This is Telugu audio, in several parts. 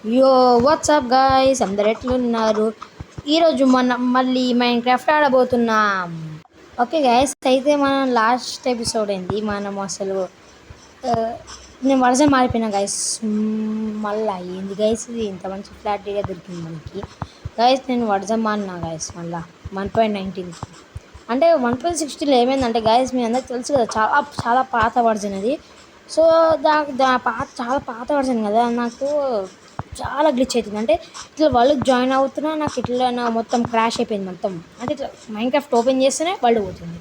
యో వాట్సాప్ గాయ్స్ అందరు ఎట్లున్నారు? ఈరోజు మనం మళ్ళీ మైన్ క్రాఫ్ట్ ఆడబోతున్నాం. ఓకే గాయస్, అయితే మనం లాస్ట్ ఎపిసోడ్ ఏంది మనం అసలు ఆ, నేను వర్జన్ మారిపోయినా గైస్. మళ్ళీ ఏంది గైస్ ఇది ఇంత మంచి ఫ్లాట్గా దొరికింది మనకి. గైస్ నేను వర్జన్ మారినా గైస్ మళ్ళీ 1.19 అంటే 1.60లో ఏమైందంటే గైస్ మీ అందరికి తెలుసు కదా, చాలా చాలా పాత వర్జన్ అది. సో చాలా పాత వర్జన్ కదా, నాకు చాలా గ్లిచ్ అవుతుంది. అంటే ఇట్లా వరల్డ్ జాయిన్ అవుతున్నా నాకు ఇట్లా మొత్తం క్రాష్ అయిపోయింది మొత్తం. అంటే ఇట్లా మైండ్ క్రాఫ్ట్ ఓపెన్ చేస్తేనే వరల్డ్ పోతుంది.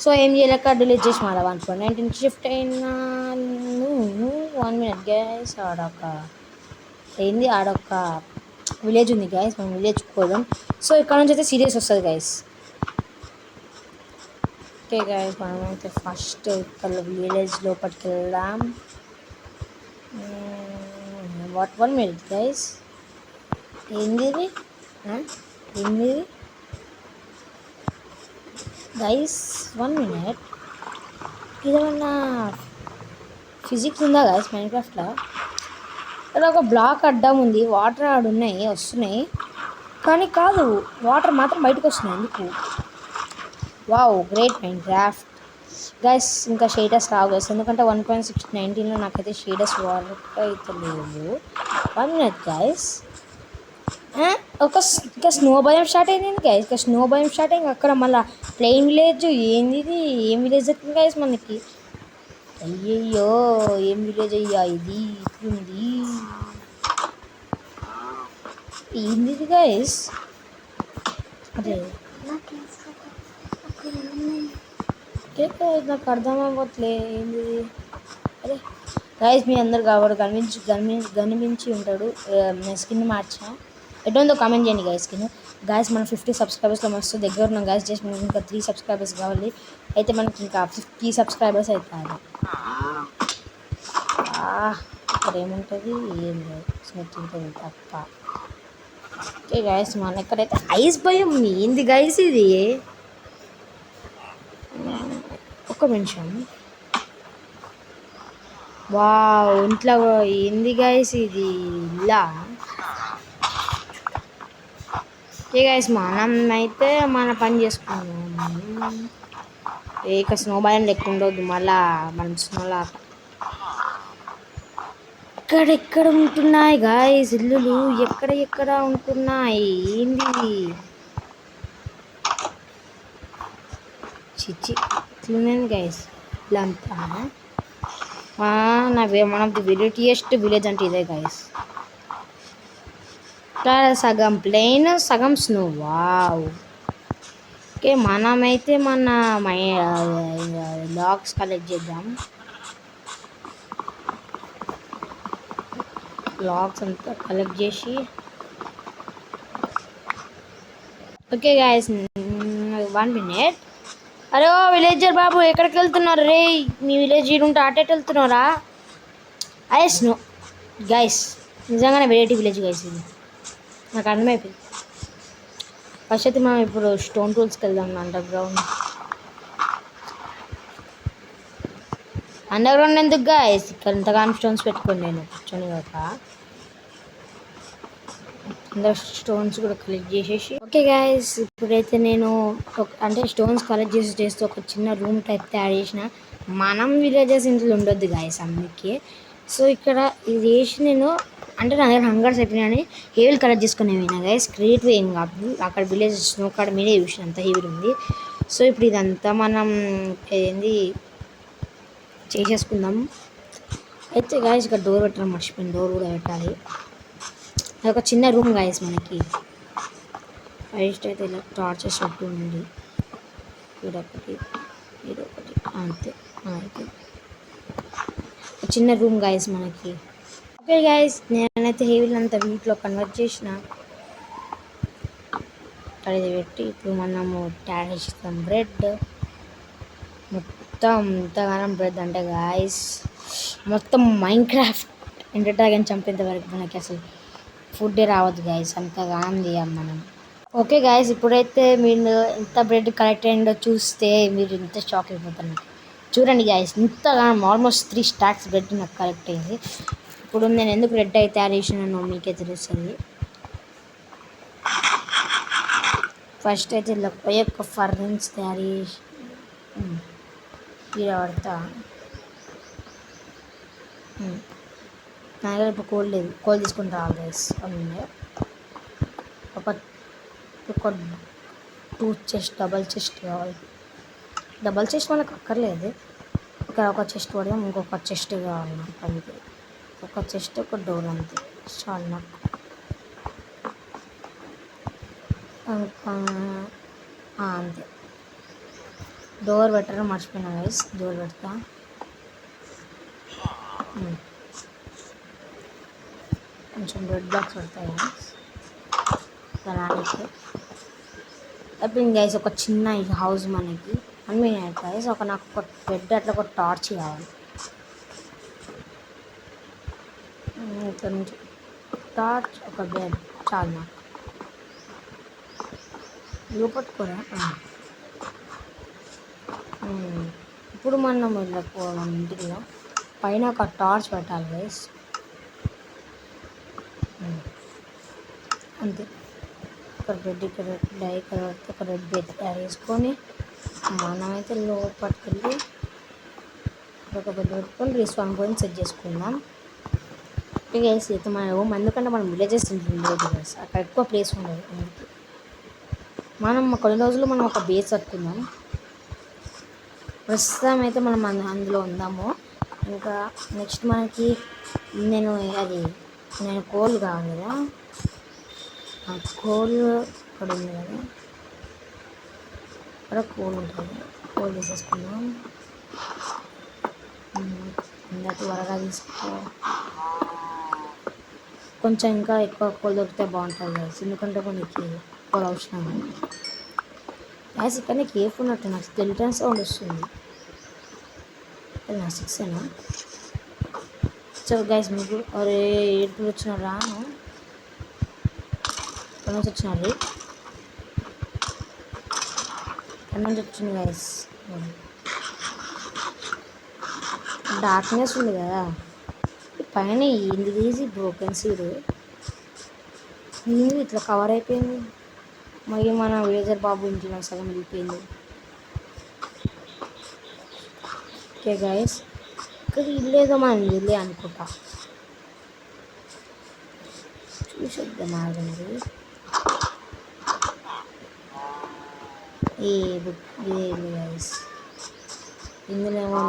సో ఏం చేయలేక డిలీట్ చేసి మళ్ళీ 1.19 షిఫ్ట్ అయినాను. 1 minute గ్యాస్. ఆడొక్క విలేజ్ ఉంది గైస్, మనం విలేజ్కి పోదాం. సో ఇక్కడ నుంచి అయితే సీరియస్ వస్తుంది గైస్. ఓకే గైస్, మనమైతే ఫస్ట్ ఇక్కడ విలేజ్ లోపలికి వెళ్దాం. వాట్ 1 minute గైస్, ఏంది ఇది? ఏంది గైస్ 1 minute? ఇదేమన్నా ఫిజిక్స్ ఉందా గైస్ మైన్క్రాఫ్ట్లో? ఇక్కడ ఒక బ్లాక్ అడ్డం ఉంది, వాటర్ ఆడున్నాయి వస్తున్నాయి కానీ కాదు, వాటర్ మాత్రం బయటకు వస్తున్నాయి ఎందుకు? Wow great Minecraft guys. ఇంకా షేడర్స్ రావు గైస్, ఎందుకంటే 1.619లో నాకైతే షేడర్స్ వర్క్ అయితే లేవు. 1 minute గైస్. ఇంకా స్నో భయం స్టార్ట్ అయింది గైస్, ఇంకా స్నో భయం స్టార్ట్ అయింది. అక్కడ మళ్ళీ ప్లెయిన్ విలేజ్. ఏంది ఇది? ఏం విలేజ్ వచ్చింది గైస్ మనకి? అయ్యయ్యో ఏం విలేజ్ అయ్యా ఇది, ఇట్లుంది. ఏంది ఇది గైస్? అదే నాకు అర్థం అవ్వట్లే ఏంది. అరే గైస్ మీ అందరు కాబట్టి గనిమించి ఉంటాడు. నేను స్కిన్ మార్చా, ఎటుందో కామెంట్ చేయండి గైస్. స్కిన్ గైస్ మన 50 సబ్స్క్రైబర్స్లో మస్తు దగ్గర ఉన్నాం గైస్. జస్ట్ మనకి ఇంకా 3 సబ్స్క్రైబర్స్ కావాలి. అయితే మనకి ఇంకా 50 సబ్స్క్రైబర్స్ అవుతారు. ఇక్కడ ఏముంటుంది? ఏం లేదు, స్మెచ్ ఉంటుంది తప్ప. ఓకే గైస్, మన ఎక్కడైతే ఐస్ భయం ఏంది గైస్ ఇది? ఒక్క నిమిషం. వావ్ ఇంట్లో ఏంది గైస్ ఇది? ఇలా ఓకే గైస్, మనం అయితే మన పని చేసుకున్నాం. ఇక స్నో భయం లెక్క ఉండొద్దు మళ్ళా. మనం స్నోలా ఎక్కడెక్కడ ఉంటున్నాయి గాయస్ ఇల్లులు, ఎక్కడ ఉంటున్నాయి? ఏంది చిచ్చి ఇట్లున్నాయి గైస్ ఇల్లంతా. మన వెరైటీయెస్ట్ విలేజ్ అంటే ఇదే గైస్. సగం ప్లెయిన్ సగం స్నో. వావ్. ఓకే మనమైతే మన లాగ్స్ కలెక్ట్ చేద్దాం. లాగ్స్ అంతా కలెక్ట్ చేసి ఓకే గాయస్ 1 minute. అరే ఓ విలేజర్ బాబు ఎక్కడికి వెళ్తున్నారు రే? మీ విలేజ్ ఉంటే అటెట్ వెళ్తున్నారా? ఐస్ నో గైస్, నిజంగానే వెరైటీ విలేజ్ గైస్ ఇది, నాకు అర్థమైపోయింది. ఫస్ట్ అయితే మనం ఇప్పుడు స్టోన్ టూల్స్కి వెళ్దాం. అండర్ గ్రౌండ్ ఎందుకు గైస్? ఇక్కడ ఇంతగానో స్టోన్స్ పెట్టుకోండి నేను కూర్చొని కాక. అందరు స్టోన్స్ కూడా కలెక్ట్ చేసేసి ఓకే గైస్, ఇప్పుడైతే నేను అంటే స్టోన్స్ కలెక్ట్ చేస్తూ ఒక చిన్న రూమ్ టైప్ తయారు చేసిన. మనం విలేజెస్ ఇంట్లో ఉండొద్దు గైస్ అందుకే. సో ఇక్కడ ఇది చేసి నేను అంటే నా దగ్గర హంగర్స్ అయిపోయినాయని హెవీలు కలెక్ట్ చేసుకుని పోయినా గైస్. క్రియేటివ్ ఏం కాదు, అక్కడ విలేజ్ స్నో కాడ మీదే చూసిన అంత హెవీ ఉంది. సో ఇప్పుడు ఇదంతా మనం ఏంది చేసేసుకుందాం. అయితే గాయస్ ఇక్కడ డోర్ పెట్టడం మర్చిపోయింది, డోర్ కూడా పెట్టాలి. అది ఒక చిన్న రూమ్ గాయస్ మనకి. ఫస్ట్ అయితే ఇలా టార్చెస్ పెట్టి ఉంది, ఇదొకటి అంతే. అయితే చిన్న రూమ్ గాయస్ మనకి. ఓకే గాయస్, నేనైతే హెవీలు అంతా వీటిలో కన్వర్ట్ చేసిన. అక్కడ ఇది పెట్టి ఇప్పుడు మనము తయారు చేస్తాం బ్రెడ్. మొత్తం ఇంతగానం బ్రెడ్ అంటే గాయస్ మొత్తం మైన్క్రాఫ్ట్ ఎండర్ డ్రాగన్ చంపేంత వరకు మనకి అసలు ఫుడ్డే రావద్దు గాయస్, అంతగానం చేయాలి మనం. ఓకే గాయస్, ఇప్పుడైతే మీరు ఎంత బ్రెడ్ కలెక్ట్ అయిందో చూస్తే మీరు ఇంత షాక్ అయిపోతున్నారు. చూడండి గాయస్, ఇంతగానం ఆల్మోస్ట్ 3 stacks బ్రెడ్ నాకు కలెక్ట్ అయింది. ఇప్పుడు నేను ఎందుకు రెడ్ అయితే తయారు చేసినానో మీకే తెలుస్తుంది. ఫస్ట్ అయితే ఇలా పోయి ఒక ఫర్నిచ్ తయారు చేసి ఇలా పడతా. నా దగ్గర ఇప్పుడు కోల్ లేదు, కోల్ తీసుకుని రావాలి గైస్. ఒక ఒక 2 చెస్ట్, డబల్ చెస్ట్ కావాలి. డబల్ చెస్ట్ మనకు అక్కర్లేదు, ఒక చెస్ట్ పడదాం, ఇంకొక చెస్ట్ కావాలి నాకు. అంతే, ఒక చెస్ట్ ఒక డోర్ అంతే చాలు నాకు. అంతే, డోర్ పెట్టడం మర్చిపోయినా గైస్, డోర్ పెడతా. కొంచెం రెడ్ బ్లాక్స్ పడతాయి దానికి. అయిపోయింది గైస్, ఒక చిన్న హౌస్ మనకి అన్నీ గైస్. నాకు ఒక బెడ్ అట్లా ఒక టార్చ్ కావాలి. ఇక్కడ నుంచి టార్చ్, ఒక బెడ్ చాలు నాకు. పట్టుకోరా. ఇప్పుడు మనం వెళ్ళకపోవాలి ఇంటిలో. పైన ఒక టార్చ్ పెట్టాలి గైస్, అంతే. ఒక బెడ్ ఇక్కడ ఒక రెడ్ బెడ్ తయారు చేసుకొని మనమైతే లోపలికి వెళ్ళి ఒక బెడ్ పెట్టుకొని రిస్వాన్ పోయి సెట్ చేసుకుందాం. గైస్ అయితే మన హోమ్, ఎందుకంటే మనం విలేజెస్ ఉండేది గైస్, అక్కడ ఎక్కువ ప్లేస్ ఉండదు. అందుకే మనం కొన్ని రోజులు మనం ఒక బేస్ కట్టుకుందాం. ప్రస్తుతం అయితే మనం అందులో ఉందాము. ఇంకా నెక్స్ట్ మనకి నేను కోల్ కావాలి కదా, ఆ కోల్ ఇక్కడ ఉంది కదా, ఇక్కడ కోల్ ఉంటుంది. కోల్ తీసేసుకుందాం. ఇంకా త్వరగా తీసుకో. కొంచెం ఇంకా ఎక్కువ కోల్ దొరికితే బాగుంటుంది గైస్, ఎందుకంటే మనకి కోల్ అవసరం. గ్యాస్ ఇక్కడ నీకు ఏ ఫోన్ ఉన్నట్టు నాకు స్కెలిటన్ సౌండ్ వస్తుంది. నా 6 సో గైస్, మీకు అరే ఏడుపులు వచ్చిన రాను, ఇక్కడ నుంచి వచ్చినారు, ఇక్కడ నుంచి వచ్చింది గైస్. డార్క్నెస్ ఉంది కదా పైన, ఏంది తీసి బ్రోకెన్ సీడ్ ఏంది ఇట్లా కవర్ అయిపోయింది. మరి మన విలేజర్ బాబు ఇంట్లో సగం వెళ్ళిపోయింది. ఓకే గైస్, ఇక్కడ ఇల్లేదో మనం ఇల్లే అనుకుంటా, చూసొద్దాం ఆగండి. ఇదే గైస్, ఇందులో ఏమో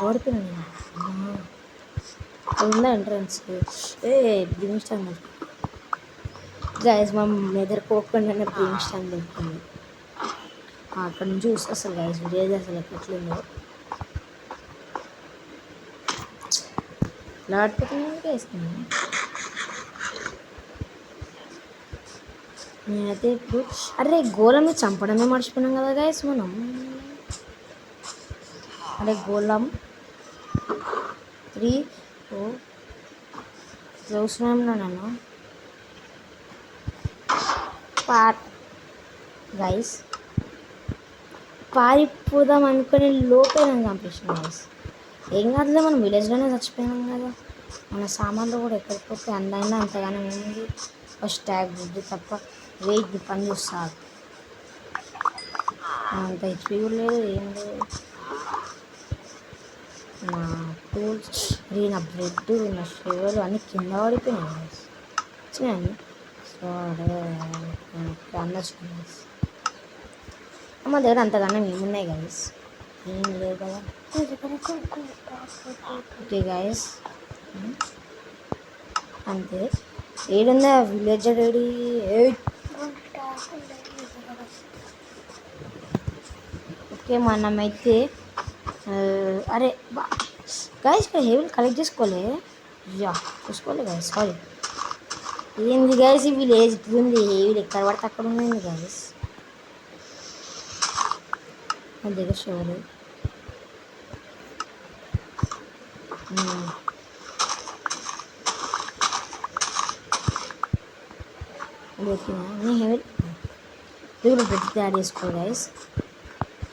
ఓడిపోయినా ఉందా ఎంట్రన్స్. బ్రింగ్ స్టాండ్ గైస్, మా నిద్రపోకుండానే బ్రింగ్ స్టాండ్ దొరుకుతుంది. అక్కడ నుంచి చూస్తే అసలు గైస్ విలేజ్ అసలు ఎట్లుందో లాడిపోతున్నాను వేసుకున్నాను. నేనైతే ఇప్పుడు అరే గోళంని చంపడమే మర్చిపోయినాం కదా గైస్ మనం. అరే గోళం 3 చూసినాంలో నన్ను గైస్ పారిపోదాం అనుకుని లోపే నన్ను చంపేసిన గైస్. ఏం కాదులే, మనం విలేజ్లోనే చచ్చిపోయినాం కదా, మన సామాన్లు కూడా ఎక్కడికి పోతే అందైనా అంతగానే ఉంది. ఫస్ట్ ట్యాగ్ బుద్ధి తప్ప వెయిట్ పని చూస్తారు, అంత హెచ్పి కూడా లేదు, ఏం లేదు. నా టూల్స్, నా బ్రెడ్, నా షుగర్ అన్నీ కింద పడిపోయినాయి గైస్. వచ్చినాయి సో మా దగ్గర అంతగానే ఏమున్నాయి గైస్, ఏం లేవు కదా. ఓకే గైస్, అంతే. ఏడుందా విలేజర్ రెడీ. ఓకే మనమైతే అరే గైస్ ఇక్కడ హెవీలు కలెక్ట్ చేసుకోలే, చూసుకోలే గైస్, సారీ. ఏంది గైస్ ఈ విలేజ్ ఇట్లుంది, హెవీలు ఎక్కడ పడితే అక్కడ ఉంది గైస్. నా దగ్గర షోరు ఇప్పుడు పెట్టి తయారు చేసుకో గైస్.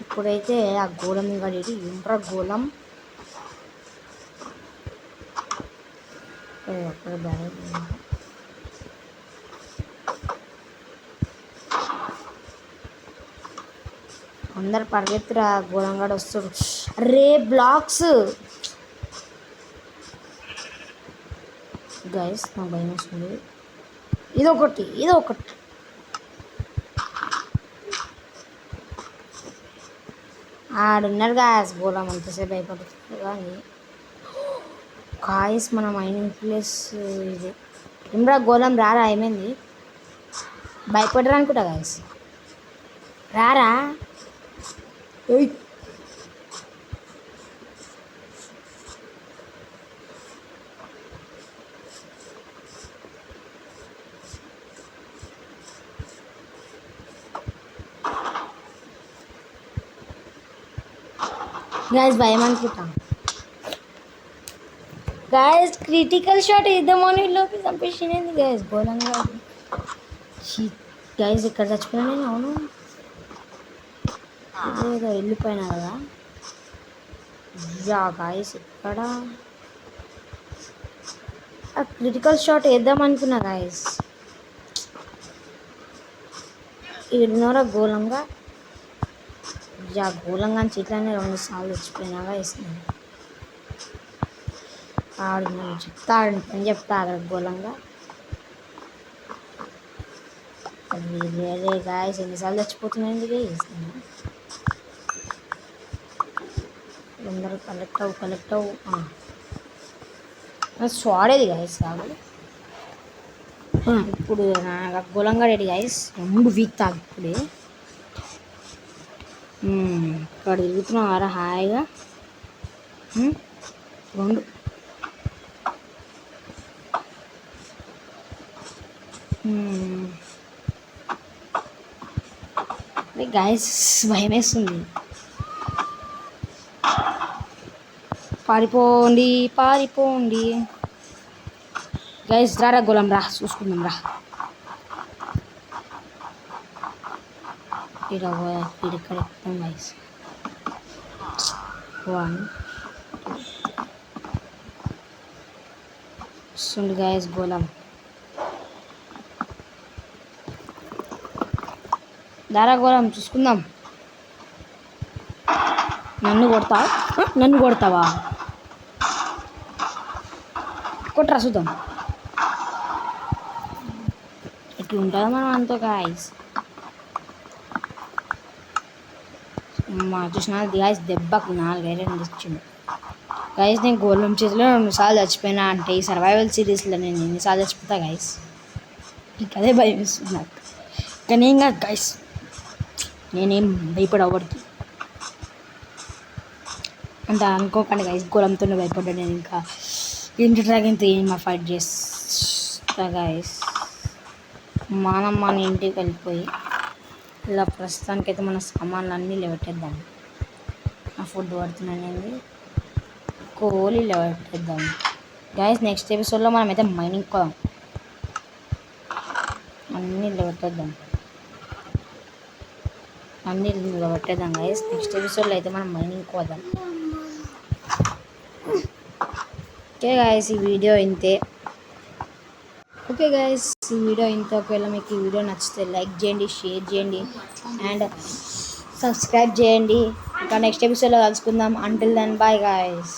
ఇప్పుడైతే ఆ గోళం గడి ఇంట్రా గోళం అందరు పరిగెత్తురా, గోలంగాడు వస్తాడు. రే బ్లాక్స్ గైస్, నాకు భయం వస్తుంది. ఇదొకటి ఆడున్నారు గాయస్. గోళం అంతసేపు భయపడుతుంది కానీ గాయస్ మన మైనింగ్ ప్లేస్ ఇది. ఇమ్రా గోళం రారా, ఏమైంది? భయపడరా అనుకుంటా గాయస్. రారా గాయస్, భయం అనుకుంటాం గాయస్. క్రిటికల్ షాట్ ఇద్దామని లోపి చంపేసింది గాయస్ గోళంగా. గాయస్ ఇక్కడ చచ్చిపోయినా నేను. అవును, ఏదో వెళ్ళిపోయినా కదా. యా గాయస్, ఇక్కడ క్రిటికల్ షాట్ వేద్దాం అనుకున్నా గాయస్. ఇన్నోరా గోళంగా. యా గోళంగా చీట్లనే 2 సార్లు వచ్చిపోయినాగా వేసినాను. ఆడు నన్ను చెప్తాడు అని చెప్తా అక్కడ గోళంగా. వేరే గాయస్ ఎన్నిసార్లు చచ్చిపోతున్నాయండి వేసినాను. అందరూ కలెక్ట్ అవ్వు. స్వాడేది గాయస్ కాదు. ఇప్పుడు గోళంగా రెడీ గాయస్. 2 వీక్ తాగు ఇప్పుడే. ఇక్కడ తిరుగుతున్నావారా హాయిగా. 2 గాయస్ భయం వేస్తుంది. పారిపోండి గైస్. రారా గోళం రా, చూసుకుందాం రా. ఇక్కడ గైస్ 1 వస్తుంది గైస్ గోళం. దారా గోళం చూసుకుందాం. నన్ను కొడతావా? కొట్టరా చూద్దాం ఎట్లా ఉంటుందో మనం అంతా గాయస్. చూసిన గాయస్ దెబ్బకు 4 ఐరన్ తెచ్చిండు గాయస్. నేను గోళం చేతిలో 2 సార్లు చచ్చిపోయినా అంటే ఈ సర్వైవల్ సిరీస్లో నేను ఎన్నిసార్లు చచ్చిపోతా గాయస్. మీకు అదే భయం ఇస్తుంది నాకు. కానీ ఏం కాదు గాయస్, నేనేం భయపడవడికి అంత అనుకోకండి గాయస్. గోళంతోనే భయపడ్డా నేను. ఇంకా ఇంటి డ్రాగన్తో ఏమో ఫైట్ చేస్తా గాయస్. మనం మన ఇంటికి వెళ్ళిపోయి ఇలా ప్రస్తుతానికైతే మన సామాన్లు అన్నీ లేవట్టేద్దాం. ఆ ఫుడ్ పడుతున్నానండి, కోలి లేవట్టేద్దాం గాయస్. నెక్స్ట్ ఎపిసోడ్లో మనం అయితే మైనింగ్ పోదాం. అన్నీ లేవట్టేద్దాం గాయస్. నెక్స్ట్ ఎపిసోడ్లో అయితే మనం మైనింగ్ పోదాం. ఓకే గాయస్, ఈ వీడియో ఇంతే. ఒకవేళ మీకు ఈ వీడియో నచ్చితే లైక్ చేయండి, షేర్ చేయండి అండ్ సబ్స్క్రైబ్ చేయండి. ఇంకా నెక్స్ట్ ఎపిసోడ్లో కలుసుకుందాం. Until then bye guys.